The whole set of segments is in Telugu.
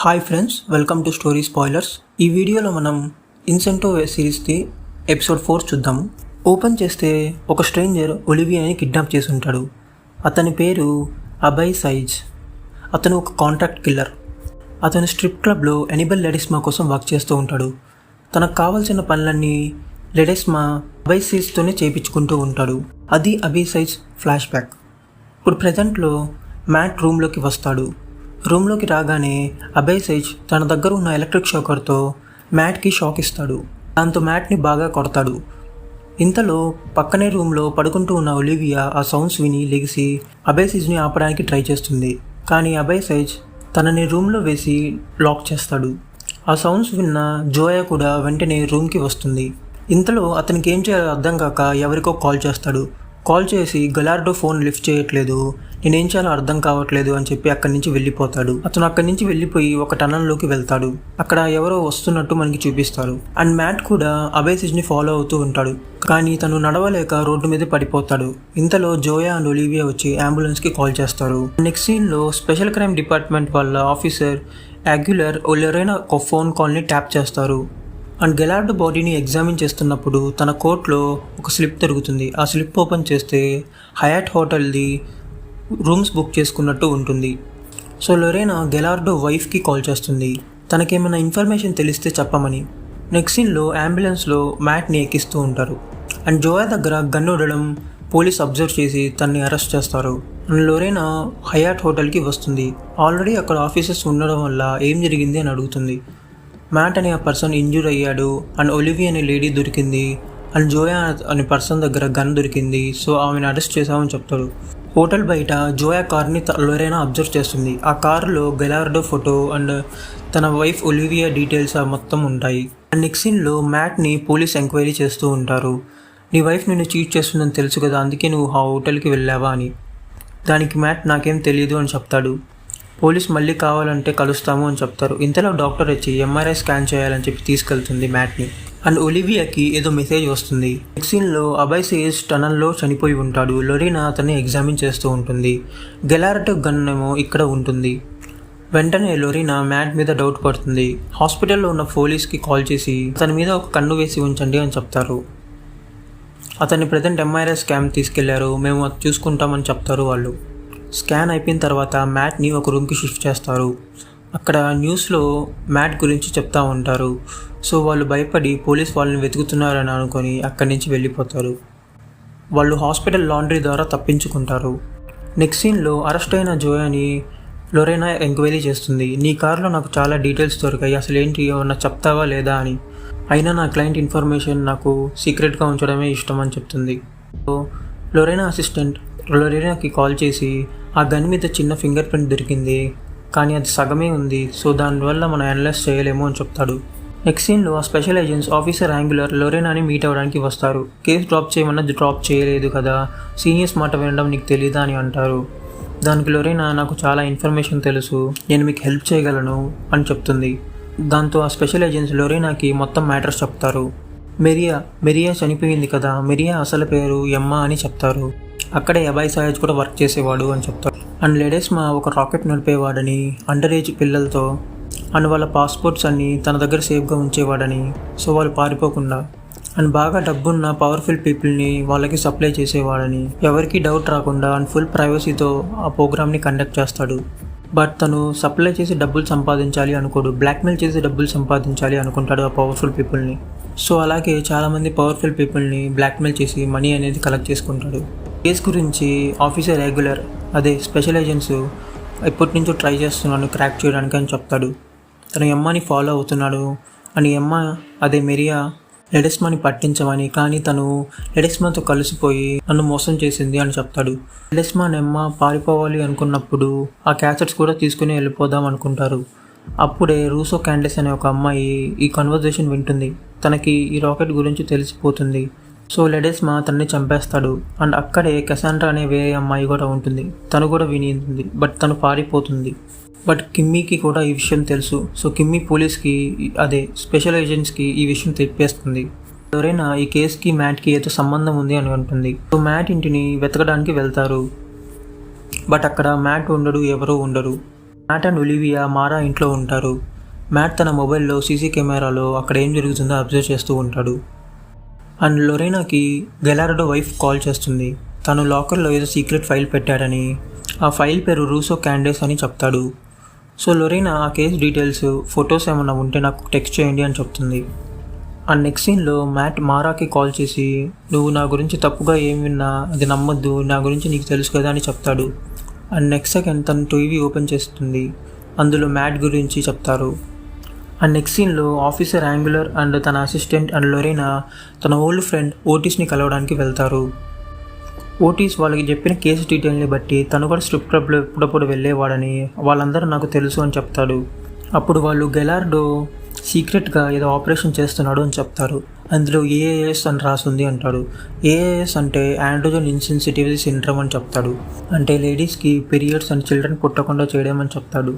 Hi friends, welcome to story spoilers. ఈ వీడియోలో మనం ఇన్సెంటో సిరీస్ది ఎపిసోడ్ 4 చూద్దాము. ఓపెన్ చేస్తే ఒక స్ట్రేంజర్ ఒలివియాని కిడ్నాప్ చేసి ఉంటాడు. అతని పేరు అభయ్ సైజ్. అతను ఒక కాంట్రాక్ట్ కిల్లర్. అతను స్ట్రిప్ క్లబ్లో ఎనిబల్ లెడెస్మా కోసం వర్క్ చేస్తూ ఉంటాడు. తనకు కావాల్సిన పనులన్నీ లెడెస్మా అభయ్ సైజ్తోనే చేయించుకుంటూ ఉంటాడు. అది అభయ్ సైజ్ ఫ్లాష్ బ్యాక్. ఇప్పుడు ప్రజెంట్లో మ్యాట్ రూమ్లోకి వస్తాడు. రూమ్లోకి రాగానే అభయ్ సైజ్ తన దగ్గర ఉన్న ఎలక్ట్రిక్ షాకర్తో మ్యాట్కి షాక్ ఇస్తాడు. దాంతో మ్యాట్ని బాగా కొడతాడు. ఇంతలో పక్కనే రూమ్లో పడుకుంటూ ఉన్న ఒలివియా ఆ సౌండ్స్ విని లెగిసి అభయ్ సైజ్ని ఆపడానికి ట్రై చేస్తుంది. కానీ అభయ్ సైజ్ తనని రూమ్లో వేసి లాక్ చేస్తాడు. ఆ సౌండ్స్ విన్న జోయా కూడా వెంటనే రూమ్కి వస్తుంది. ఇంతలో అతనికి ఏం చేయాలో అర్థం కాక ఎవరికో కాల్ చేస్తాడు. కాల్ చేసి గలార్డో ఫోన్ లిఫ్ట్ చేయట్లేదు, నేనేం చేయాలో అర్థం కావట్లేదు అని చెప్పి అక్కడి నుంచి వెళ్ళిపోతాడు. అతను అక్కడి నుంచి వెళ్ళిపోయి ఒక టనల్లోకి వెళ్తాడు. అక్కడ ఎవరో వస్తున్నట్టు మనకి చూపిస్తారు. అండ్ మ్యాట్ కూడా అభయ్ సైజ్ని ఫాలో అవుతూ ఉంటాడు. కానీ తను నడవలేక రోడ్డు మీద పడిపోతాడు. ఇంతలో జోయా అండ్ ఒలివియా వచ్చి అంబులెన్స్కి కాల్ చేస్తారు. నెక్స్ట్ సీన్లో స్పెషల్ క్రైమ్ డిపార్ట్మెంట్ వాళ్ళ ఆఫీసర్ యాగ్యులర్ లొరేనా ఒక ఫోన్ కాల్ని ట్యాప్ చేస్తారు. అండ్ గెలార్డో బాడీని ఎగ్జామిన్ చేస్తున్నప్పుడు తన కోట్లో ఒక స్లిప్ దొరుకుతుంది. ఆ స్లిప్ ఓపెన్ చేస్తే హయాట్ హోటల్ది రూమ్స్ బుక్ చేసుకున్నట్టు ఉంటుంది. సో లొరేనా గెలార్డో వైఫ్కి కాల్ చేస్తుంది, తనకేమైనా ఇన్ఫర్మేషన్ తెలిస్తే చెప్పమని. నెక్స్ట్ సీన్లో అంబులెన్స్లో మ్యాట్ని ఎక్కిస్తూ ఉంటారు. అండ్ జోయా దగ్గర గన్ ఉండడం పోలీస్ అబ్జర్వ్ చేసి తనని అరెస్ట్ చేస్తారు. అండ్ లొరేనా హయాట్ హోటల్కి వస్తుంది. ఆల్రెడీ అక్కడ ఆఫీసర్స్ ఉండడం వల్ల ఏం జరిగింది అని అడుగుతుంది. మ్యాట్ అనే ఆ పర్సన్ ఇంజూర్ అయ్యాడు అండ్ ఒలివియా అనే లేడీ దొరికింది అండ్ జోయా అనే పర్సన్ దగ్గర గన్ దొరికింది, సో ఆమెను అరెస్ట్ చేశామని చెప్తాడు. హోటల్ బయట జోయా కార్ని లొరేనా అబ్జర్వ్ చేస్తుంది. ఆ కారులో గెలార్డో ఫోటో అండ్ తన వైఫ్ ఒలివియా డీటెయిల్స్ మొత్తం ఉంటాయి. అండ్ నెక్స్ట్ సీన్లో మ్యాట్ని పోలీస్ ఎంక్వైరీ చేస్తూ ఉంటారు. నీ వైఫ్ నిన్ను చీట్ చేస్తుందని తెలుసు కదా, అందుకే నువ్వు ఆ హోటల్కి వెళ్ళావా అని. దానికి మ్యాట్ నాకేం తెలియదు అని చెప్తాడు. పోలీస్ మళ్ళీ కావాలంటే కలుస్తాము అని చెప్తారు. ఇంతలో డాక్టర్ వచ్చి ఎంఆర్ఐ స్కాన్ చేయాలని చెప్పి తీసుకెళ్తుంది మ్యాట్ని. అండ్ ఒలివియాకి ఏదో మెసేజ్ వస్తుంది. నెక్స్ట్ సీన్లో అభయ్ సైజ్ టనల్లో చనిపోయి ఉంటాడు. లొరేనా అతన్ని ఎగ్జామిన్ చేస్తూ ఉంటుంది. గెలార్డో గన్ ఏమో ఇక్కడ ఉంటుంది. వెంటనే లొరేనా మ్యాట్ మీద డౌట్ పడుతుంది. హాస్పిటల్లో ఉన్న పోలీస్కి కాల్ చేసి అతని మీద ఒక కన్ను వేసి ఉంచండి అని చెప్తారు. అతన్ని ప్రజెంట్ ఎంఆర్ఐ స్కాన్ తీసుకెళ్లారు, మేము అది చూసుకుంటామని చెప్తారు వాళ్ళు. స్కాన్ అయిపోయిన తర్వాత మ్యాట్ని ఒక రూమ్కి షిఫ్ట్ చేస్తారు. అక్కడ న్యూస్లో మ్యాట్ గురించి చెప్తా ఉంటారు. సో వాళ్ళు భయపడి పోలీస్ వాళ్ళని వెతుకుతున్నారని అనుకొని అక్కడి నుంచి వెళ్ళిపోతారు. వాళ్ళు హాస్పిటల్ లాండ్రీ ద్వారా తప్పించుకుంటారు. నెక్స్ట్ సీన్లో అరెస్ట్ అయిన జోయాని లొరేనా ఎంక్వైరీ చేస్తుంది. నీ కారులో నాకు చాలా డీటెయిల్స్ దొరికాయి, అసలు ఏంటి ఏమన్నా చెప్తావా లేదా అని. అయినా నా క్లయింట్ ఇన్ఫర్మేషన్ నాకు సీక్రెట్గా ఉంచడమే ఇష్టం అని చెప్తుంది. సో లొరేనా అసిస్టెంట్ లొరేనాకి కాల్ చేసి ఆ గన్ మీద చిన్న ఫింగర్ ప్రింట్ దొరికింది, కానీ అది సగమే ఉంది, సో దానివల్ల మనం అనలైజ్ చేయలేము అని చెప్తాడు. నెక్స్ట్ సీన్లో ఆ స్పెషల్ ఏజెంట్స్ ఆఫీసర్ యాంగులర్ లొరేనాని మీట్ అవ్వడానికి వస్తారు. కేసు డ్రాప్ చేయమన్నది డ్రాప్ చేయలేదు కదా, సీనియర్స్ మాట వినడం నీకు తెలీదా అని అంటారు. దానికి లొరేనా నాకు చాలా ఇన్ఫర్మేషన్ తెలుసు, నేను మీకు హెల్ప్ చేయగలను అని చెప్తుంది. దాంతో ఆ స్పెషల్ ఏజెంట్స్ లొరేనాకి మొత్తం మ్యాటర్స్ చెప్తారు. మెరియా చనిపోయింది కదా, మెరియా అసలు పేరు ఎమ్మా అని చెప్తారు. అక్కడే అభయ్ సైజ్ కూడా వర్క్ చేసేవాడు అని చెప్తారు. అండ్ లెడెస్మా ఒక రాకెట్ నడిపేవాడని, అండర్ ఏజ్ పిల్లలతో అండ్ వాళ్ళ పాస్పోర్ట్స్ అన్ని తన దగ్గర సేఫ్గా ఉంచేవాడని, సో వాళ్ళు పారిపోకుండా. అండ్ బాగా డబ్బున్న పవర్ఫుల్ పీపుల్ని వాళ్ళకి సప్లై చేసేవాడని, ఎవరికి డౌట్ రాకుండా అండ్ ఫుల్ ప్రైవసీతో ఆ ప్రోగ్రామ్ని కండక్ట్ చేస్తాడు. బట్ తను సప్లై చేసి డబ్బులు సంపాదించాలి అనుకోడు, బ్లాక్మెయిల్ చేసి డబ్బులు సంపాదించాలి అనుకుంటాడు ఆ పవర్ఫుల్ పీపుల్ని. సో అలాగే చాలామంది పవర్ఫుల్ పీపుల్ని బ్లాక్మెయిల్ చేసి మనీ అనేది కలెక్ట్ చేసుకుంటాడు. కేస్ గురించి ఆఫీసర్ రెగ్యులర్ అదే స్పెషల్ ఏజెంట్స్ ఎప్పటి నుంచో ట్రై చేస్తున్నాను క్రాక్ చేయడానికి అని చెప్తాడు. తను ఎమ్మాని ఫాలో అవుతున్నాడు అని ఎమ్మ అదే మెరియా లెడెస్మాని పట్టించమని, కానీ తను లెడెస్మాతో కలిసిపోయి నన్ను మోసం చేసింది అని చెప్తాడు. లెడెస్మా ఎమ్మ పారిపోవాలి అనుకున్నప్పుడు ఆ క్యాసెట్స్ కూడా తీసుకుని వెళ్ళిపోదాం అనుకుంటారు. అప్పుడే రూసో క్యాండిస్ అనే ఒక అమ్మాయి ఈ కన్వర్జేషన్ వింటుంది. తనకి ఈ రాకెట్ గురించి తెలిసిపోతుంది. సో లెడెస్మా తనని చంపేస్తాడు. అండ్ అక్కడే కెసాండ్రా అనే వేరే అమ్మాయి కూడా ఉంటుంది. తను కూడా వినింది, బట్ తను పారిపోతుంది. బట్ కిమ్మీకి కూడా ఈ విషయం తెలుసు. సో కిమ్మీ పోలీస్కి అదే స్పెషల్ ఏజెంట్స్కి ఈ విషయం తెప్పేస్తుంది. లొరేనా ఈ కేసుకి మ్యాట్కి ఏదో సంబంధం ఉంది అని అంటుంది. సో మ్యాట్ ఇంటిని వెతకడానికి వెళ్తారు. బట్ అక్కడ మ్యాట్ ఉండడు, ఎవరూ ఉండరు. మ్యాట్ అండ్ ఒలివియా మారా ఇంట్లో ఉంటారు. మ్యాట్ తన మొబైల్లో సీసీ కెమెరాలో అక్కడ ఏం జరుగుతుందో అబ్జర్వ్ చేస్తూ ఉంటాడు. అండ్ లొరేనాకి గెలార్డో వైఫ్ కాల్ చేస్తుంది. తను లాకర్లో ఏదో సీక్రెట్ ఫైల్ పెట్టాడని, ఆ ఫైల్ పేరు రూసో క్యాండేస్ అని చెప్తాడు. సో లొరేనా ఆ కేస్ డీటెయిల్స్, ఫొటోస్ ఏమన్నా ఉంటే నాకు టెక్స్ట్ చేయండి అని చెప్తుంది. అండ్ నెక్స్ట్ సీన్లో మ్యాట్ మారాకి కాల్ చేసి, నువ్వు నా గురించి తప్పుగా ఏం విన్నా అది నమ్మొద్దు, నా గురించి నీకు తెలుసు కదా అని చెప్తాడు. అండ్ నెక్స్ట్ సెకండ్ తను టీవీ ఓపెన్ చేస్తుంది. అందులో మ్యాట్ గురించి చెప్తారు. అండ్ నెక్స్ట్ సీన్లో ఆఫీసర్ యాంగులర్ అండ్ తన అసిస్టెంట్ అండ్ లొరేనా తన ఓల్డ్ ఫ్రెండ్ ఓటిస్ని కలవడానికి వెళ్తారు. ఓటిస్ వాళ్ళకి చెప్పిన కేసు డీటెయిల్ని బట్టి తను కూడా స్ట్రిప్ క్లబ్లో ఎప్పుడప్పుడు వెళ్ళేవాడని, వాళ్ళందరూ నాకు తెలుసు అని చెప్తాడు. అప్పుడు వాళ్ళు గెలార్డో సీక్రెట్గా ఏదో ఆపరేషన్ చేస్తున్నాడు అని చెప్తారు. అందులో ఏఏఎస్ అని రాసుంది అంటాడు. ఏఏఎస్ అంటే ఆండ్రోజన్ ఇన్సెన్సిటివిటీ సిండ్రోమ్ అని చెప్తాడు. అంటే లేడీస్కి పీరియడ్స్ అండ్ చిల్డ్రన్ పుట్టకుండా చేయడం అని చెప్తాడు.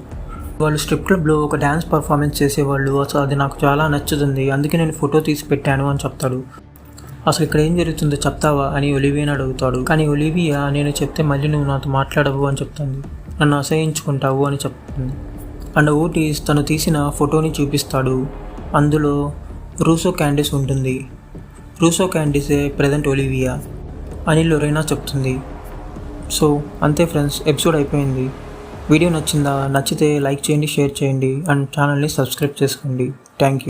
వాళ్ళు స్ట్రిప్ క్లబ్లో ఒక డ్యాన్స్ పర్ఫార్మెన్స్ చేసేవాళ్ళు, అసలు అది నాకు చాలా నచ్చుతుంది, అందుకే నేను ఫోటో తీసి పెట్టాను అని చెప్తాడు. అసలు ఇక్కడ ఏం జరుగుతుందో చెప్తావా అని ఒలివియాని అడుగుతాడు. కానీ ఒలివియా నేను చెప్తే మళ్ళీ నువ్వు నాతో మాట్లాడవు అని చెప్తుంది. నన్ను అసహించుకుంటావు అని చెప్తుంది. అండ్ ఓటిస్ తను తీసిన ఫోటోని చూపిస్తాడు. అందులో రూసో క్యాండిస్ ఉంటుంది. రూసో క్యాండిసే ప్రెజెంట్ ఒలివియా అని లొరేనా చెప్తుంది. సో అంతే ఫ్రెండ్స్, ఎపిసోడ్ అయిపోయింది. వీడియో నచ్చిందా? నచ్చితే లైక్ చేయండి, షేర్ చేయండి అండ్ ఛానల్ని సబ్స్క్రైబ్ చేసుకోండి. Thank you.